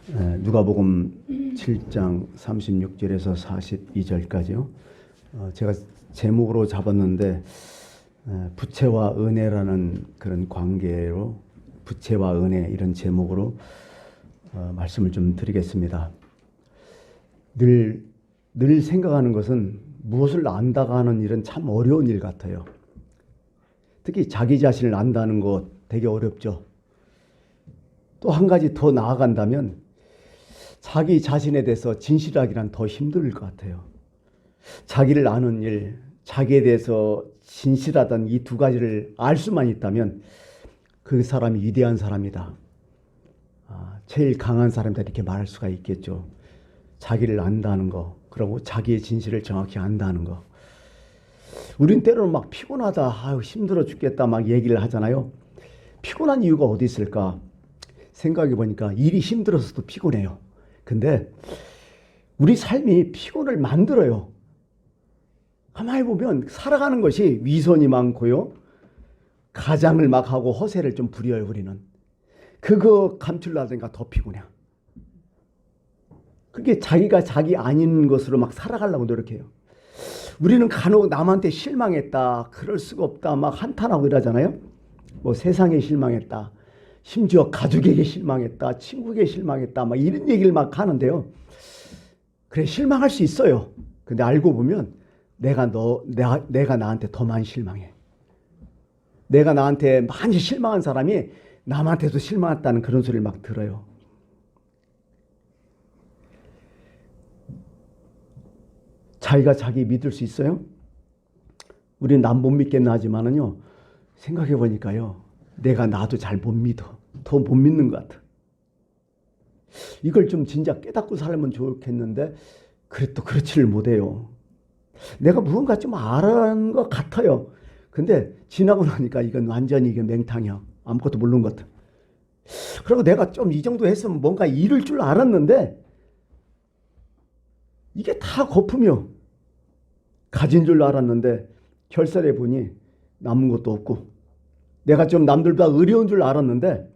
누가복음 7장 36절에서 42절까지요. 제가 제목으로 잡았는데 부채와 은혜라는 그런 관계로 부채와 은혜 이런 제목으로 말씀을 좀 드리겠습니다. 늘 생각하는 것은 무엇을 안다가 하는 일은 참 어려운 일 같아요. 특히 자기 자신을 안다는 것 되게 어렵죠. 또 한 가지 더 나아간다면 자기 자신에 대해서 진실하기란 더 힘들 것 같아요. 자기를 아는 일, 자기에 대해서 진실하다는 이 두 가지를 알 수만 있다면 그 사람이 위대한 사람이다. 제일 강한 사람이다 이렇게 말할 수가 있겠죠. 자기를 안다는 거, 그리고 자기의 진실을 정확히 안다는 거. 우린 때로는 막 피곤하다, 힘들어 죽겠다 막 얘기를 하잖아요. 피곤한 이유가 어디 있을까? 생각해 보니까 일이 힘들어서도 피곤해요. 근데 우리 삶이 피곤을 만들어요. 가만히 보면 살아가는 것이 위선이 많고요. 가장을 막 하고 허세를 좀 부려요, 우리는. 그거 감추려니까 더 피곤해. 그게 자기가 자기 아닌 것으로 막 살아가려고 노력해요. 우리는 간혹 남한테 실망했다, 그럴 수가 없다, 막 한탄하고 이러잖아요. 뭐 세상에 실망했다, 심지어 가족에게 실망했다, 친구에게 실망했다, 막 이런 얘기를 막 하는데요. 그래, 실망할 수 있어요. 근데 알고 보면 내가 나한테 더 많이 실망해. 내가 나한테 많이 실망한 사람이 남한테도 실망했다는 그런 소리를 막 들어요. 자기가 자기 믿을 수 있어요? 우리는 남 못 믿겠나 하지만은요, 생각해 보니까요, 내가 나도 잘 못 믿어. 더 못 믿는 것 같아. 이걸 좀 진짜 깨닫고 살면 좋겠는데 그래도 그렇지를 못해요. 내가 무언가 좀 아는 것 같아요. 근데 지나고 나니까 이건 완전히 이게 맹탕이야. 아무것도 모르는 것 같아. 그리고 내가 좀 이 정도 했으면 뭔가 이룰 줄 알았는데 이게 다 거품이요. 가진 줄 알았는데 결산해 보니 남은 것도 없고, 내가 좀 남들보다 의로운 줄 알았는데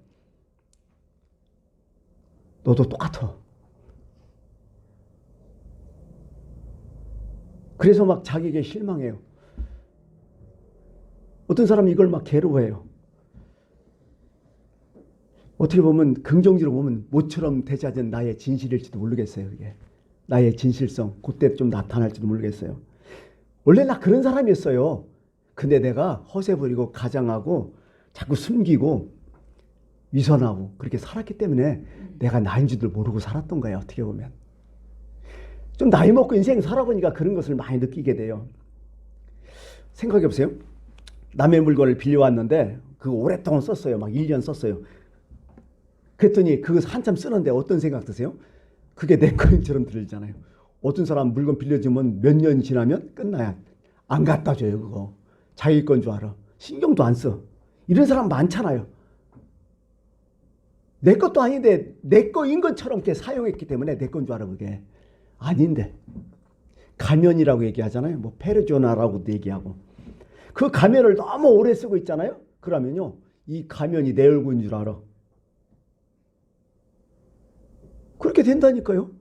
너도 똑같아. 그래서 막 자기에게 실망해요. 어떤 사람은 이걸 막 괴로워해요. 어떻게 보면 긍정적으로 보면 모처럼 되지 않은 나의 진실일지도 모르겠어요. 이게 나의 진실성, 그때 좀 나타날지도 모르겠어요. 원래 나 그런 사람이었어요. 근데 내가 허세 부리고 가장하고 자꾸 숨기고 위선하고 그렇게 살았기 때문에 내가 나인 줄도 모르고 살았던 거예요. 어떻게 보면 좀 나이 먹고 인생 살아보니까 그런 것을 많이 느끼게 돼요. 생각해 보세요. 남의 물건을 빌려왔는데 그거 오랫동안 썼어요. 막 1년 썼어요. 그랬더니 그거 한참 쓰는데 어떤 생각 드세요? 그게 내 거인처럼 들리잖아요. 어떤 사람 물건 빌려주면 몇 년 지나면 끝나야 안 갖다 줘요. 그거 자기 건 줄 알아. 신경도 안 써. 이런 사람 많잖아요. 내 것도 아닌데 내 거인 것처럼 이렇게 사용했기 때문에 내 건 줄 알아. 그게 아닌데. 가면이라고 얘기하잖아요. 뭐 페르조나라고도 얘기하고. 그 가면을 너무 오래 쓰고 있잖아요. 그러면요, 이 가면이 내 얼굴인 줄 알아. 그렇게 된다니까요.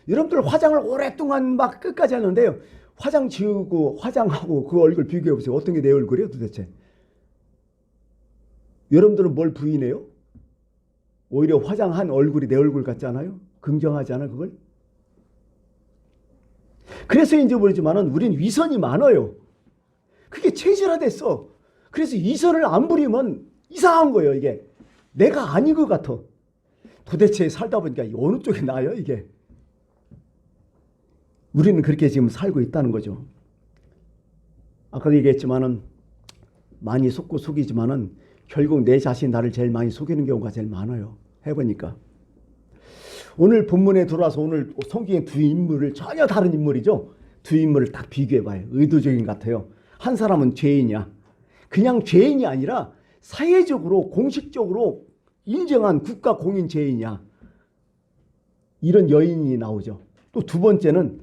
여러분들 화장을 오랫동안 막 끝까지 하는데요, 화장 지우고 화장하고 그 얼굴 비교해 보세요. 어떤 게 내 얼굴이에요 도대체? 여러분들은 뭘 부인해요? 오히려 화장한 얼굴이 내 얼굴 같지 않아요? 긍정하지 않아 그걸? 그래서인지 모르지만은 우린 위선이 많아요. 그게 체질화됐어. 그래서 위선을 안 부리면 이상한 거예요. 이게 내가 아닌 것 같아. 도대체 살다 보니까 어느 쪽이 나아요 이게? 우리는 그렇게 지금 살고 있다는 거죠. 아까도 얘기했지만은 많이 속고 속이지만은 결국 내 자신 나를 제일 많이 속이는 경우가 제일 많아요. 해보니까. 오늘 본문에 들어와서 오늘 성경의 두 인물을 전혀 다른 인물이죠. 두 인물을 딱 비교해봐요. 의도적인 것 같아요. 한 사람은 죄인이야. 그냥 죄인이 아니라 사회적으로 공식적으로 인정한 국가 공인 죄인이야. 이런 여인이 나오죠. 또 두 번째는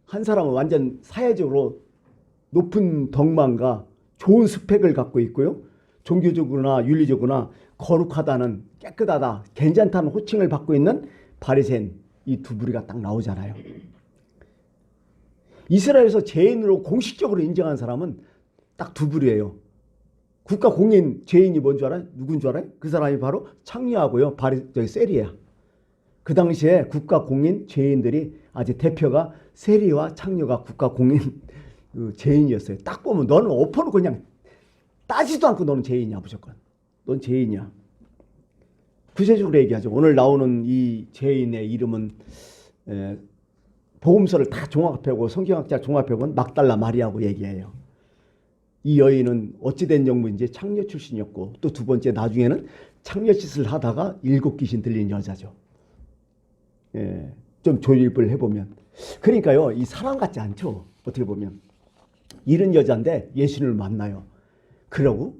한 사람은 완전 사회적으로 높은 덕망과 좋은 스펙을 갖고 있고요. 종교적으로나 윤리적으로나 거룩하다는, 깨끗하다, 괜찮다는 호칭을 받고 있는 바리새인 이 두 부류가 딱 나오잖아요. 이스라엘에서 죄인으로 공식적으로 인정한 사람은 딱 두 부류예요. 국가 공인 죄인이 뭔 줄 알아요? 누군 줄 알아요? 그 사람이 바로 창녀하고요. 세리야. 그 당시에 국가 공인 죄인들이 아주 대표가 세리와 창녀가 국가 공인 죄인이었어요. 딱 보면 너는 엎어놓고 그냥 따지도 않고 너는 죄인이야 무조건. 넌 죄인이야. 구체적으로 얘기하죠. 오늘 나오는 이 죄인의 이름은 복음서를 다 종합해보고 성경학자 종합해보면 막달라 마리아고 얘기해요. 이 여인은 어찌된 영문인지 창녀 출신이었고 또 두 번째 나중에는 창녀 짓을 하다가 7귀신 들린 여자죠. 좀 조립을 해보면. 그러니까요. 이 사람 같지 않죠. 어떻게 보면. 이런 여자인데 예수님을 만나요. 그러고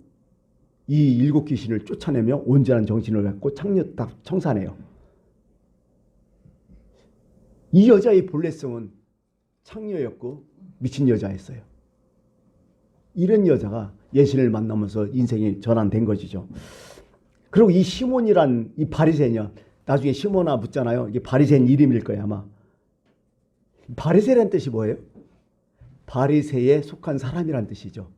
이 7귀신을 쫓아내며 온전한 정신을 갖고 창녀 딱 청산해요. 이 여자의 본래성은 창녀였고 미친 여자였어요. 이런 여자가 예수님을 만나면서 인생이 전환된 것이죠. 그리고 이 시몬이란 이 바리새인이요. 나중에 시몬아 묻잖아요. 이게 바리새인 이름일 거예요 아마. 바리새라는 뜻이 뭐예요? 바리새에 속한 사람이란 뜻이죠.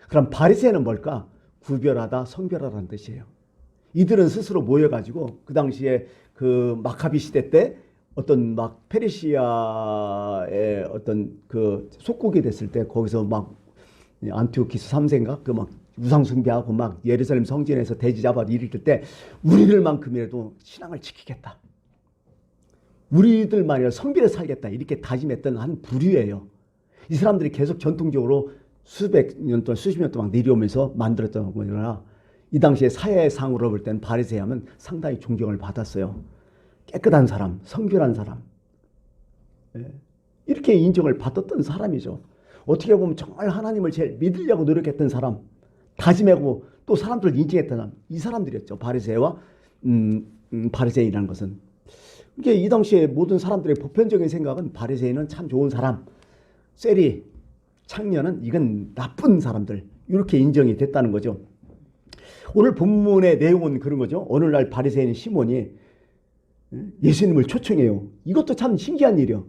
그럼 바리새는 뭘까? 구별하다, 성별하라는 뜻이에요. 이들은 스스로 모여가지고 그 당시에 그 마카비 시대 때 어떤 막 페르시아의 어떤 그 속국이 됐을 때 거기서 막 안티오키스 3세인가 그 막 우상숭배하고 막 예루살렘 성전에서 돼지 잡아 일으킬 때 우리들만큼이라도 신앙을 지키겠다. 우리들만이라도 성별에 살겠다. 이렇게 다짐했던 한 부류예요. 이 사람들이 계속 전통적으로 수백 년 동안 수십 년 동안 내려오면서 만들었던 거니라 이 당시에 사회상으로 볼 때는 바리새인 하면 상당히 존경을 받았어요. 깨끗한 사람, 성결한 사람. 이렇게 인정을 받았던 사람이죠. 어떻게 보면 정말 하나님을 제일 믿으려고 노력했던 사람, 다짐하고 또 사람들을 인정했던 사람, 이 사람들이었죠. 바리새와 바리새인이라는 것은. 이게 이 당시에 모든 사람들의 보편적인 생각은 바리새인은 참 좋은 사람, 세리, 창녀는 이건 나쁜 사람들 이렇게 인정이 됐다는 거죠. 오늘 본문의 내용은 그런 거죠. 오늘날 바리새인 시몬이 예수님을 초청해요. 이것도 참 신기한 일이요.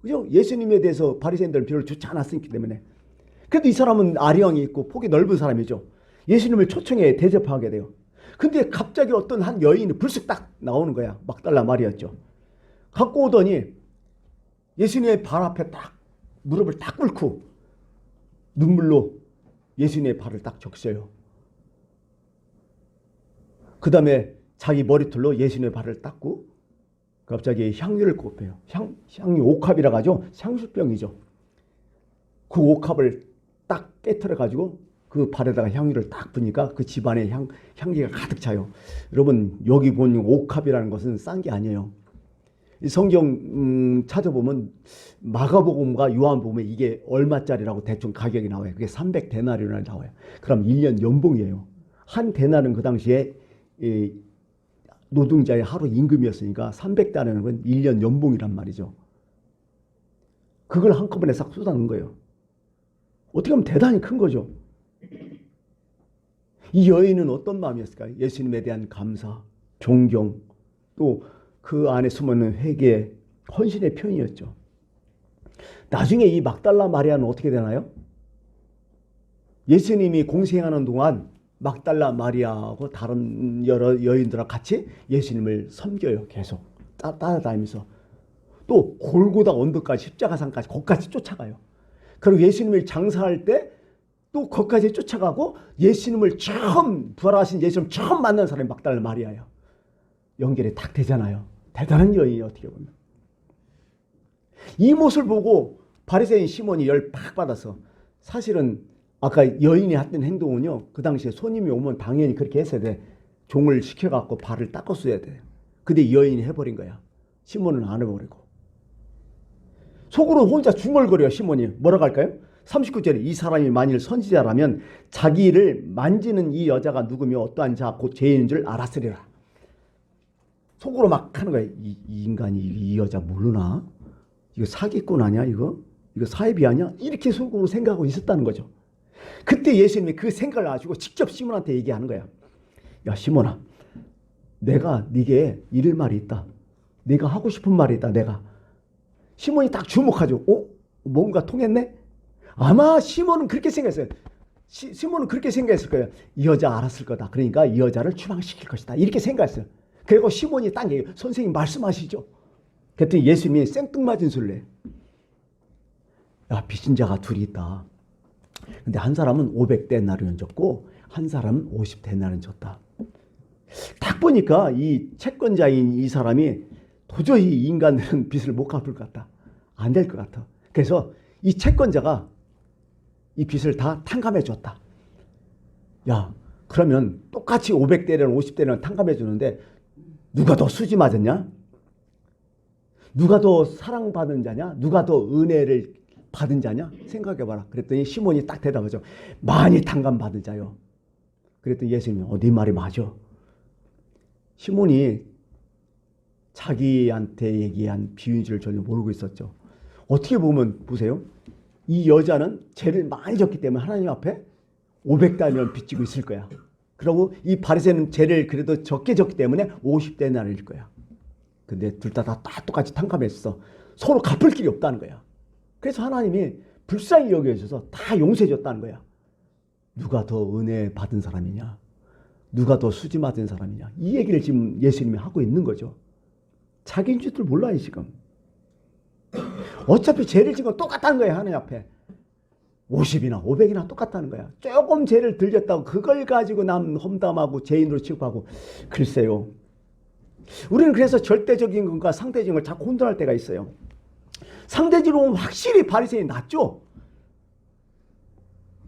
그죠? 예수님에 대해서 바리새인들은 별로 좋지 않았기 때문에. 그래도 이 사람은 아리형이 있고 폭이 넓은 사람이죠. 예수님을 초청해 대접하게 돼요. 근데 갑자기 어떤 한 여인이 불쑥 딱 나오는 거야. 막달라 마리아였죠. 갖고 오더니 예수님의 발 앞에 딱 무릎을 딱 꿇고 눈물로 예수님의 발을 딱 적셔요. 그 다음에 자기 머리털로 예수님의 발을 닦고 갑자기 향유를 꼽혀요. 향유 옥합이라고 하죠. 향수병이죠. 그 옥합을 딱 깨트려 가지고 그 발에다가 향유를 딱 부니까 그 집안에 향기가 가득 차요. 여러분 여기 본 옥합이라는 것은 싼 게 아니에요. 이 성경 찾아보면 마가복음과 요한복음에 이게 얼마짜리라고 대충 가격이 나와요. 그게 300데나리온이 나와요. 그럼 1년 연봉이에요. 한 데나리온 그 당시에 노동자의 하루 임금이었으니까 300데나리온은 1년 연봉이란 말이죠. 그걸 한꺼번에 싹 쏟아놓은 거예요. 어떻게 보면 대단히 큰 거죠. 이 여인은 어떤 마음이었을까요? 예수님에 대한 감사, 존경, 또 그 안에 숨어있는 회개, 헌신의 표현이었죠. 나중에 이 막달라 마리아는 어떻게 되나요? 예수님이 공생하는 동안 막달라 마리아하고 다른 여러 여인들과 같이 예수님을 섬겨요. 계속 따라다니면서. 또 골고다 언덕까지 십자가산까지 거기까지 쫓아가요. 그리고 예수님을 장사할 때 또 거기까지 쫓아가고 예수님을 처음 부활하신 예수님 처음 만난 사람이 막달라 마리아예요. 연결이 딱 되잖아요. 대단한 여인이에요. 어떻게 보면. 이 모습을 보고 바리새인 시몬이 열 팍 받아서 사실은 아까 여인이 했던 행동은요. 그 당시에 손님이 오면 당연히 그렇게 했어야 돼. 종을 시켜갖고 발을 닦았어야 돼. 근데 여인이 해버린 거야. 시몬은 안 해버리고. 속으로 혼자 중얼거려요. 시몬이. 뭐라고 할까요? 39절에 이 사람이 만일 선지자라면 자기를 만지는 이 여자가 누구며 어떠한 자 곧 죄인인 줄 알았으리라. 속으로 막 하는 거예요. 이 인간이 이 여자 모르나? 이거 사기꾼 아니야 이거? 이거 사이비 아니야? 이렇게 속으로 생각하고 있었다는 거죠. 그때 예수님이 그 생각을 가지고 직접 시몬한테 얘기하는 거야. 야 시몬아, 내가 네게 이를 말이 있다. 내가 하고 싶은 말이 있다. 내가. 시몬이 딱 주목하죠. 뭔가 통했네? 아마 시몬은 그렇게 생각했어요. 시몬은 그렇게 생각했을 거예요. 이 여자 알았을 거다. 그러니까 이 여자를 추방시킬 것이다. 이렇게 생각했어요. 그리고 시몬이 딱 얘기해요. 선생님 말씀하시죠. 그랬더니 예수님이 생뚱맞은 소리를 해요. 야, 빚진 자가 둘이 있다. 근데 한 사람은 500데나리온 줬고 한 사람은 50데나리온 줬다. 딱 보니까 이 채권자인 이 사람이 도저히 인간들은 빚을 못 갚을 것 같다. 안 될 것 같아. 그래서 이 채권자가 이 빚을 다 탕감해 줬다. 야, 그러면 똑같이 500데나리온 50데나리온 탕감해 주는데 누가 더 수지 맞았냐? 누가 더 사랑받은 자냐? 누가 더 은혜를 받은 자냐? 생각해봐라. 그랬더니 시몬이 딱 대답하죠. 많이 탕감받은 자요. 그랬더니 예수님이 네 말이 맞아. 시몬이 자기한테 얘기한 비유인 줄 전혀 모르고 있었죠. 어떻게 보면 보세요. 이 여자는 죄를 많이 졌기 때문에 하나님 앞에 500데나리온 빚지고 있을 거야. 그리고 이 바리새인은 죄를 그래도 적게 졌기 때문에 50데나리온일 거야. 근데 둘 다 똑같이 탕감했어. 서로 갚을 길이 없다는 거야. 그래서 하나님이 불쌍히 여겨주셔서 다 용서해 줬다는 거야. 누가 더 은혜 받은 사람이냐? 누가 더 수지 맞은 사람이냐? 이 얘기를 지금 예수님이 하고 있는 거죠. 자기인 줄도 몰라요 지금. 어차피 죄를 지금 똑같다는 거예요. 하나님 앞에 50이나 500이나 똑같다는 거야. 조금 죄를 덜 졌다고 그걸 가지고 남 험담하고 죄인으로 취급하고. 글쎄요. 우리는 그래서 절대적인 것과 상대적인 걸 자꾸 혼돈할 때가 있어요. 상대적으로 보면 확실히 바리새인이 낫죠.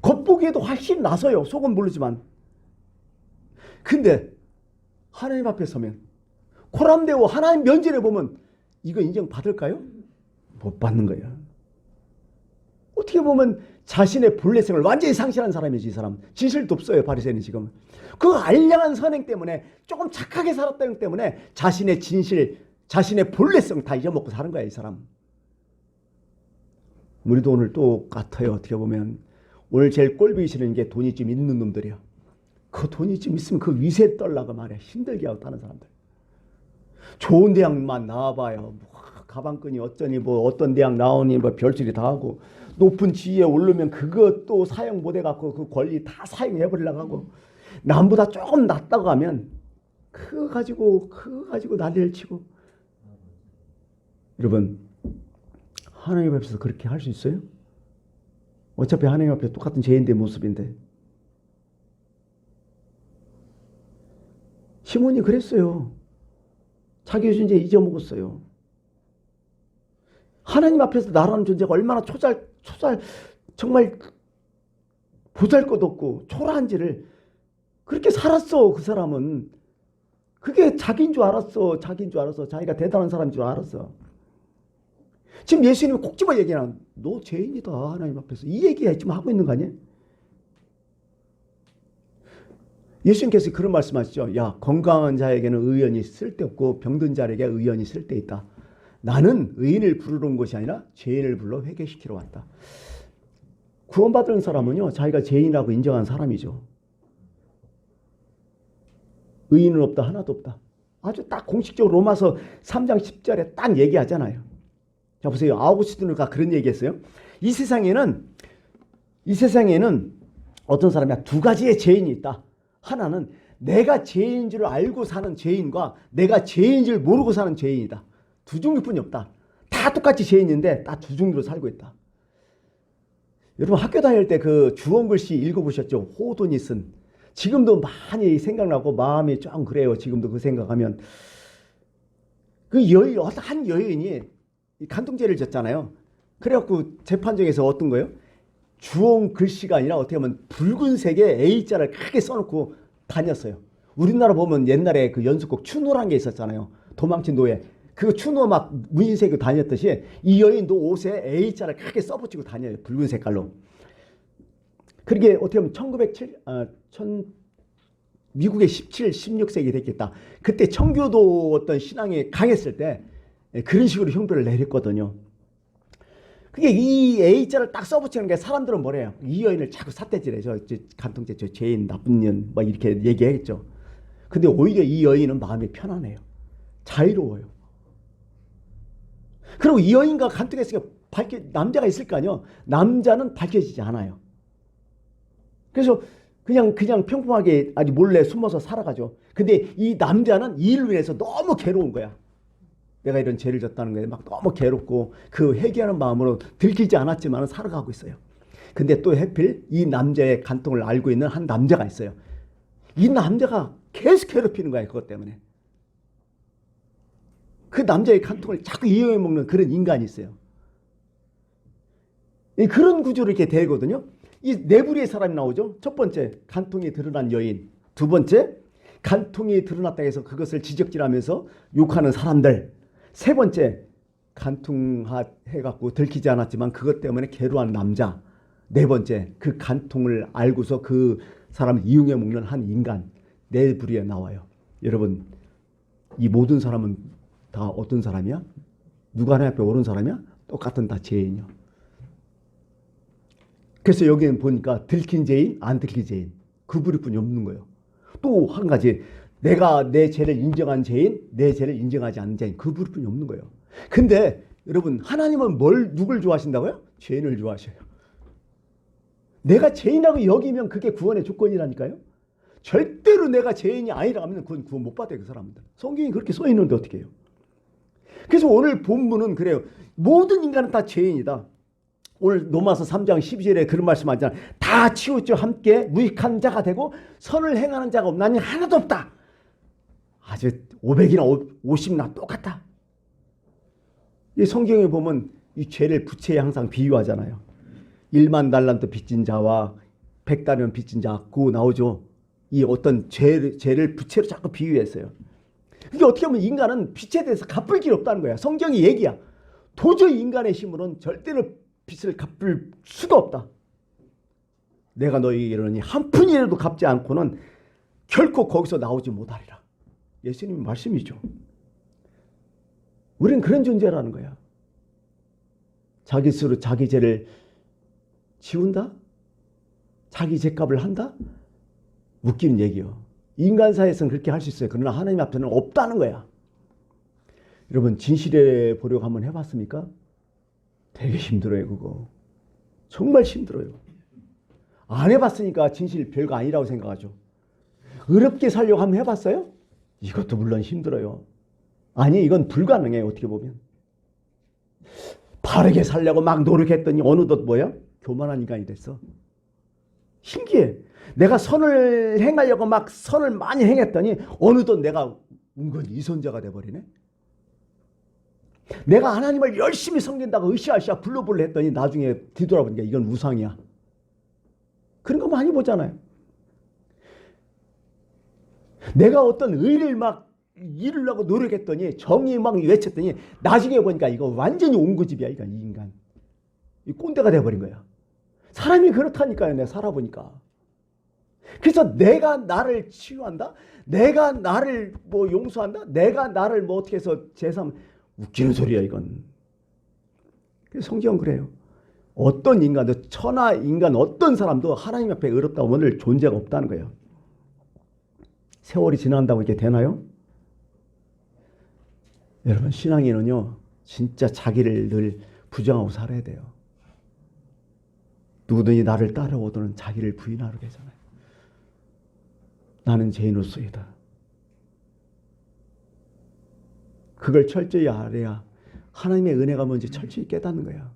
겉보기에도 확실히 나서요. 속은 모르지만. 근데 하나님 앞에 서면 코람되고 하나님 면전에 보면 이거 인정받을까요? 못 받는 거예요. 어떻게 보면 자신의 본래성을 완전히 상실한 사람이지. 이 사람 진실도 없어요. 바리새인은 지금 그 알량한 선행 때문에 조금 착하게 살았다는 때문에 자신의 진실, 자신의 본래성 다 잊어먹고 사는 거야. 이 사람. 우리도 오늘 똑같아요. 어떻게 보면 오늘 제일 꼴보기 싫은 게 돈이 좀 있는 놈들이야. 그 돈이 좀 있으면 그 위세 떨라고 말이야. 힘들게 하고 다른 사람들. 좋은 대학만 나와봐요. 가방끈이 어쩌니 뭐 어떤 대학 나오니 뭐 별소리 다 하고 높은 지위에 오르면 그것도 사용 못 해갖고 그 권리 다 사용해버리려고 하고 남보다 조금 낫다고 하면 그거 가지고 난리를 치고. 여러분 하나님 앞에서 그렇게 할 수 있어요? 어차피 하나님 앞에 똑같은 죄인의 모습인데. 시몬이 그랬어요. 자기 존재 잊어먹었어요. 하나님 앞에서 나라는 존재가 얼마나 정말 보잘것없고 초라한지를 그렇게 살았어. 그 사람은 그게 자기인 줄 알았어. 자기가 대단한 사람인 줄 알았어. 지금 예수님이 꼭 집어 얘기하는 너 죄인이다. 하나님 앞에서 이 얘기 지금 하고 있는 거 아니에요? 예수님께서 그런 말씀하시죠. 야, 건강한 자에게는 의연이 쓸데없고 병든 자에게 의연이 쓸데있다. 나는 의인을 부르러 온 것이 아니라 죄인을 불러 회개시키러 왔다. 구원받은 사람은요, 자기가 죄인이라고 인정한 사람이죠. 의인은 없다, 하나도 없다. 아주 딱 공식적으로 로마서 3장 10절에 딱 얘기하잖아요. 자, 보세요. 아우구스티누가 그런 얘기했어요. 이 세상에는 어떤 사람이 두 가지의 죄인이 있다. 하나는 내가 죄인 줄 알고 사는 죄인과 내가 죄인 줄 모르고 사는 죄인이다. 두 종류뿐이 없다. 다 똑같이 죄인인데 다 두 종류로 살고 있다. 여러분 학교 다닐 때 그 주원글씨 읽어보셨죠? 호도니슨. 지금도 많이 생각나고 마음이 좀 그래요. 지금도 그 생각하면. 한 여인이 간통죄를 졌잖아요. 그래갖고 재판정에서 어떤 거예요? 주홍 글씨가 아니라 어떻게 보면 붉은색의 A자를 크게 써놓고 다녔어요. 우리나라 보면 옛날에 그 연습곡 추노란 게 있었잖아요. 도망친 노예. 그 추노 막 문신색으로 다녔듯이 이 여인도 옷에 A자를 크게 써붙이고 다녀요. 붉은 색깔로. 그게 어떻게 보면 미국의 17, 16세기 됐겠다. 그때 청교도 어떤 신앙이 강했을 때 그런 식으로 형벌을 내렸거든요. 그게 이 A자를 딱 써붙이는 게 사람들은 뭐래요? 이 여인을 자꾸 삿대질해. 간통죄, 죄인, 나쁜 년, 막 이렇게 얘기했죠. 근데 오히려 이 여인은 마음이 편안해요. 자유로워요. 그리고 이 여인과 간통했으니까 남자가 있을 거 아니에요. 남자는 밝혀지지 않아요. 그래서 그냥 평범하게 아주 몰래 숨어서 살아가죠. 근데 이 남자는 이 일로 인해서 너무 괴로운 거야. 내가 이런 죄를 졌다는 거에 막 너무 괴롭고 그 회개하는 마음으로 들키지 않았지만 살아가고 있어요. 근데 또 하필 이 남자의 간통을 알고 있는 한 남자가 있어요. 이 남자가 계속 괴롭히는 거야. 그것 때문에. 그 남자의 간통을 자꾸 이용해 먹는 그런 인간이 있어요. 그런 구조로 이렇게 되거든요. 이 네 부류의 사람이 나오죠. 첫 번째, 간통이 드러난 여인. 두 번째, 간통이 드러났다 해서 그것을 지적질하면서 욕하는 사람들. 세 번째, 간통해갖고 들키지 않았지만 그것 때문에 괴로워한 남자. 네 번째, 그 간통을 알고서 그 사람을 이용해 먹는 한 인간. 네 부류에 나와요. 여러분, 이 모든 사람은 다 어떤 사람이야? 누가 하나님 앞에 옳은 사람이야? 똑같은 다 죄인이요. 그래서 여기는 보니까 들킨 죄인, 안 들킨 죄인. 그 부류뿐이 없는 거예요. 또 한 가지, 내가 내 죄를 인정한 죄인, 내 죄를 인정하지 않는 죄인. 그 부류뿐이 없는 거예요. 근데 여러분, 하나님은 누굴 좋아하신다고요? 죄인을 좋아하셔요. 내가 죄인이라고 여기면 그게 구원의 조건이라니까요. 절대로 내가 죄인이 아니라 하면 그건 구원 못 받아요. 그 사람들. 성경이 그렇게 써 있는데 어떻게 해요? 그래서 오늘 본문은 그래요. 모든 인간은 다 죄인이다. 오늘 로마서 3장 12절에 그런 말씀하잖아요. 다 치우쳐 함께 무익한 자가 되고 선을 행하는 자가 없나니 하나도 없다. 아주 500이나 50이나 똑같다. 이 성경에 보면 이 죄를 부채에 항상 비유하잖아요. 1만 달란트 빚진 자와 100달러 빚진 자 그거 나오죠. 이 어떤 죄를 부채로 자꾸 비유했어요. 이게 어떻게 보면 인간은 빚에 대해서 갚을 길 없다는 거야. 성경이 얘기야. 도저히 인간의 힘으로는 절대로 빚을 갚을 수가 없다. 내가 너희에게 이르노니 한 푼이라도 갚지 않고는 결코 거기서 나오지 못하리라. 예수님 말씀이죠. 우리는 그런 존재라는 거야. 자기 스스로 자기 죄를 지운다? 자기 죄값을 한다? 웃기는 얘기요. 인간사에서는 그렇게 할 수 있어요. 그러나 하나님 앞에는 없다는 거야. 여러분 진실해 보려고 한번 해봤습니까? 되게 힘들어요. 그거 정말 힘들어요. 안 해봤으니까 진실 별거 아니라고 생각하죠. 어렵게 살려고 한번 해봤어요? 이것도 물론 힘들어요. 아니 이건 불가능해요. 어떻게 보면 바르게 살려고 막 노력했더니 어느덧 뭐야? 교만한 인간이 됐어. 신기해. 내가 선을 행하려고 막 선을 많이 행했더니 어느덧 내가 은근 이선자가 돼버리네. 내가 하나님을 열심히 섬긴다고 으쌰으쌰 불러볼래 했더니 나중에 뒤돌아보니까 이건 우상이야. 그런 거 많이 보잖아요. 내가 어떤 의를 막 이루려고 노력했더니 정의 막 외쳤더니 나중에 보니까 이거 완전히 옹고집이야. 이거 이 인간. 이 꼰대가 돼버린 거야. 사람이 그렇다니까요. 내가 살아보니까. 그래서 내가 나를 치유한다? 내가 나를 뭐 용서한다? 내가 나를 뭐 어떻게 해서 제삼 웃기는 소리야 이건. 그래서 성경은 그래요. 어떤 인간도 천하 인간 어떤 사람도 하나님 앞에 의롭다고 오늘 존재가 없다는 거예요. 세월이 지난다고 이게 되나요? 여러분 신앙인은요 진짜 자기를 늘 부정하고 살아야 돼요. 누구든지 나를 따라오더는 자기를 부인하라고 하잖아요. 나는 죄인으로서이다. 그걸 철저히 알아야 하나님의 은혜가 뭔지 철저히 깨닫는 거야.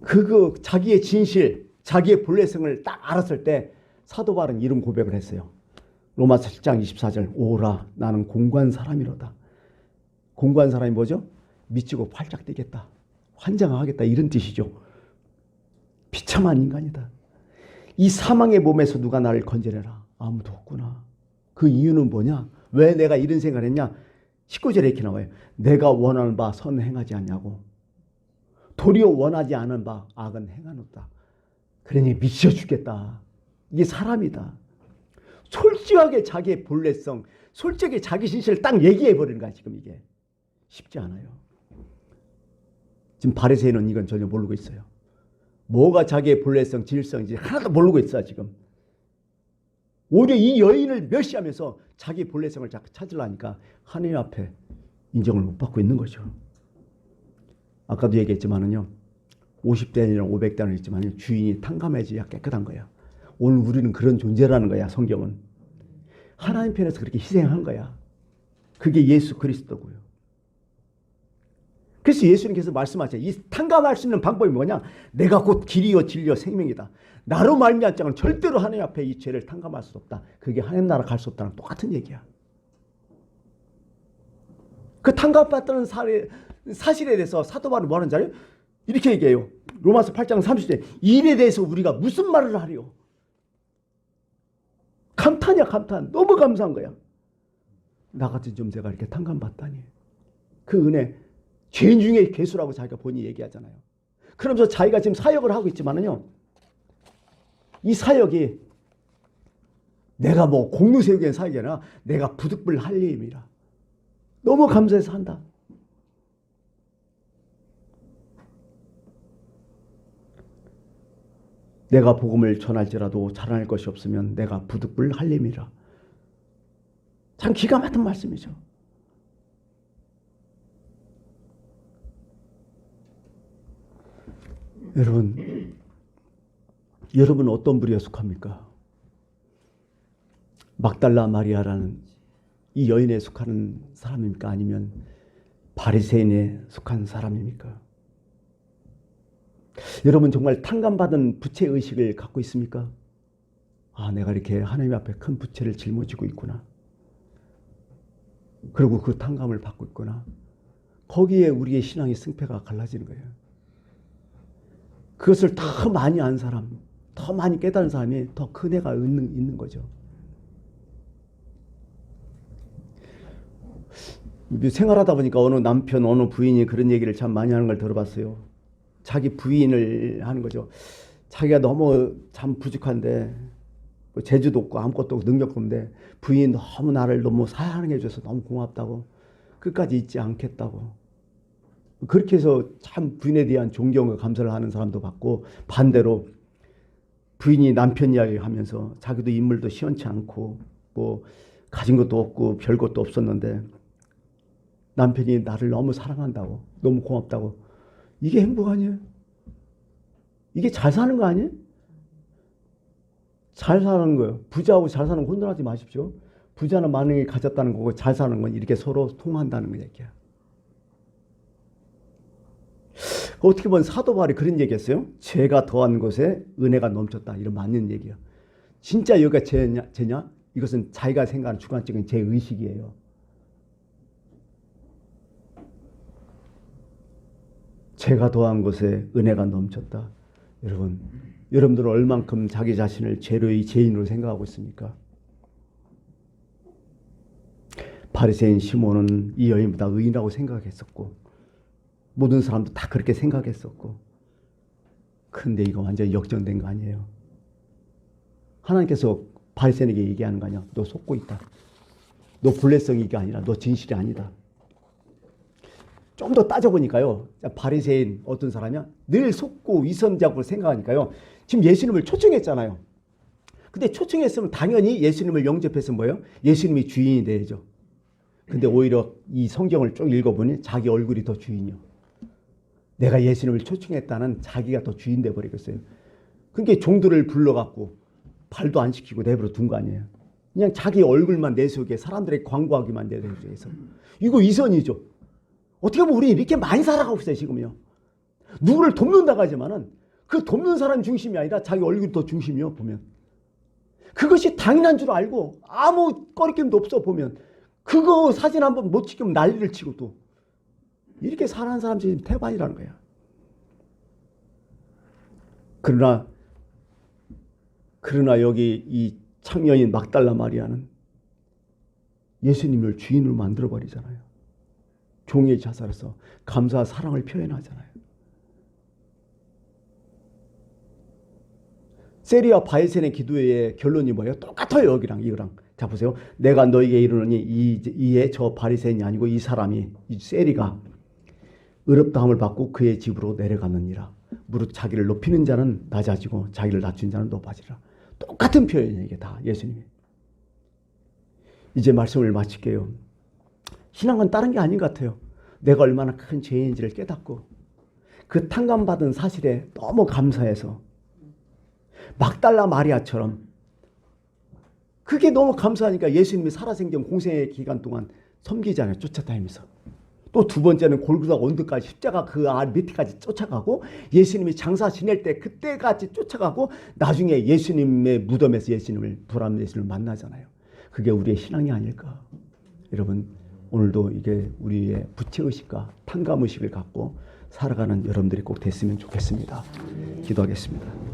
그거 자기의 진실, 자기의 본래성을 딱 알았을 때 사도 바울은 이런 고백을 했어요. 로마서 7장 24절 오라 나는 공고한 사람이로다. 공고한 사람이 뭐죠? 미치고 팔짝 뛰겠다. 환장하겠다 이런 뜻이죠. 비참한 인간이다. 이 사망의 몸에서 누가 나를 건져내라. 아무도 없구나. 그 이유는 뭐냐? 왜 내가 이런 생각을 했냐? 19절에 이렇게 나와요. 내가 원하는 바 선을 행하지 않냐고. 도리어 원하지 않은 바 악은 행하노다. 그러니 미쳐 죽겠다. 이게 사람이다. 솔직하게 자기의 본래성, 솔직하게 자기 진실을 딱 얘기해 버리는 거야. 지금 이게 쉽지 않아요. 지금 바리새인은 이건 전혀 모르고 있어요. 뭐가 자기의 본래성, 진실성인지 하나도 모르고 있어요. 지금 오히려 이 여인을 멸시하면서 자기 본래성을 자꾸 찾으려니까 하나님 앞에 인정을 못 받고 있는 거죠. 아까도 얘기했지만은요. 50대나 500대는 있지만 주인이 탕감해져야 깨끗한 거야. 오늘 우리는 그런 존재라는 거야. 성경은. 하나님 편에서 그렇게 희생한 거야. 그게 예수 그리스도고요. 그래서 예수님께서 말씀하세요. 이 탕감할 수 있는 방법이 뭐냐? 내가 곧 길이요 진리요 생명이다. 나로 말미암지 않고는 절대로 하나님 앞에 이 죄를 탕감할 수 없다. 그게 하나님 나라 갈 수 없다는 똑같은 얘기야. 그 탕감받는 사실에 대해서 사도 바울이 뭐 하는 줄 알아요? 이렇게 얘기해요. 로마서 8장 30절. 일에 대해서 우리가 무슨 말을 하리요? 감탄이야 감탄. 너무 감사한 거야. 나 같은 존재가 이렇게 탕감받다니. 그 은혜 죄인 중에 괴수라고 자기가 본인이 얘기하잖아요. 그러면서 자기가 지금 사역을 하고 있지만은요. 이 사역이 내가 뭐 공루 세우기 위한 사역이 아니라 내가 부득불 할 일입니다. 너무 감사해서 한다. 내가 복음을 전할지라도 자랑할 것이 없으면 내가 부득불 할 일이라. 참 기가 막힌 말씀이죠. 여러분 어떤 부류에 속합니까? 막달라 마리아라는 이 여인에 속하는 사람입니까? 아니면 바리새인에 속한 사람입니까? 여러분 정말 탕감받은 부채의식을 갖고 있습니까? 아, 내가 이렇게 하나님 앞에 큰 부채를 짊어지고 있구나. 그리고 그 탕감을 받고 있구나. 거기에 우리의 신앙의 승패가 갈라지는 거예요. 그것을 더 많이 안 사람, 더 많이 깨달은 사람이 더 큰 애가 있는 거죠. 생활하다 보니까 어느 남편, 어느 부인이 그런 얘기를 참 많이 하는 걸 들어봤어요. 자기 부인을 하는 거죠. 자기가 너무 참 부족한데 뭐 재주도 없고 아무것도 없고 능력도 없는데 부인이 너무 나를 너무 사랑해줘서 너무 고맙다고 끝까지 잊지 않겠다고 그렇게 해서 참 부인에 대한 존경과 감사를 하는 사람도 봤고 반대로 부인이 남편 이야기 하면서 자기도 인물도 시원치 않고 뭐 가진 것도 없고 별 것도 없었는데 남편이 나를 너무 사랑한다고 너무 고맙다고 이게 행복 아니에요? 이게 잘 사는 거 아니에요? 잘 사는 거예요. 부자하고 잘 사는 거 혼돈하지 마십시오. 부자는 많은 게 가졌다는 거고 잘 사는 건 이렇게 서로 통한다는 얘기야. 어떻게 보면 사도 바울이 그런 얘기했어요. 죄가 더한 곳에 은혜가 넘쳤다. 이런 맞는 얘기야. 진짜 여기가 죄냐? 이것은 자기가 생각하는 주관적인 죄의식이에요. 죄가 더한 곳에 은혜가 넘쳤다. 여러분들은 얼만큼 자기 자신을 죄로의 죄인으로 생각하고 있습니까? 바리새인 시몬은 이 여인보다 의인이라고 생각했었고 모든 사람도 다 그렇게 생각했었고 근데 이거 완전히 역전된 거 아니에요? 하나님께서 바리새인에게 얘기하는 거 아니야? 너 속고 있다. 너 본래성이 이게 아니라 너 진실이 아니다. 좀 더 따져보니까요. 바리새인 어떤 사람이야? 늘 속고 위선자고 생각하니까요. 지금 예수님을 초청했잖아요. 근데 초청했으면 당연히 예수님을 영접했으면 뭐예요? 예수님이 주인이 되죠. 근데 오히려 이 성경을 쭉 읽어보니 자기 얼굴이 더 주인이요. 내가 예수님을 초청했다는 자기가 더 주인 돼버리겠어요. 그러니까 종들을 불러갖고 발도 안 시키고 내버려 둔 거 아니에요. 그냥 자기 얼굴만 내세우게 사람들에게 광고하기만 내세워서 이거 위선이죠. 어떻게 보면 우리 이렇게 많이 살아가고 있어요 지금요. 누구를 돕는다고 하지만은 그 돕는 사람 중심이 아니라 자기 얼굴이 더 중심이요 보면. 그것이 당연한 줄 알고 아무 꺼리낌도 없어 보면 그거 사진 한번 못 찍으면 난리를 치고 또 이렇게 사는 사람들이 태반이라는 거야. 그러나 여기 이 창녀인 막달라 마리아는 예수님을 주인으로 만들어버리잖아요. 종의 자살에서 감사와 사랑을 표현하잖아요. 세리와 바리새인의 기도의 결론이 뭐예요? 똑같아요. 여기랑 이거랑. 자 보세요. 내가 너에게 이르노니 이에 저 바리새인이 아니고 이 사람이 이 세리가 의롭다함을 받고 그의 집으로 내려가느니라. 무릇 자기를 높이는 자는 낮아지고 자기를 낮춘 자는 높아지라. 똑같은 표현이에요. 이게 다 예수님이. 이제 말씀을 마칠게요. 신앙은 다른 게 아닌 것 같아요. 내가 얼마나 큰 죄인지를 깨닫고 그 탕감받은 사실에 너무 감사해서 막달라 마리아처럼 그게 너무 감사하니까 예수님이 살아생전 공생의 기간 동안 섬기잖아요. 쫓아다니면서. 또 두 번째는 골고다 언덕까지 십자가 그 밑에까지 쫓아가고 예수님이 장사 지낼 때 그때까지 쫓아가고 나중에 예수님의 무덤에서 부활한 예수님을 만나잖아요. 그게 우리의 신앙이 아닐까. 여러분 오늘도 이게 우리의 부채의식과 탕감의식을 갖고 살아가는 여러분들이 꼭 됐으면 좋겠습니다. 기도하겠습니다.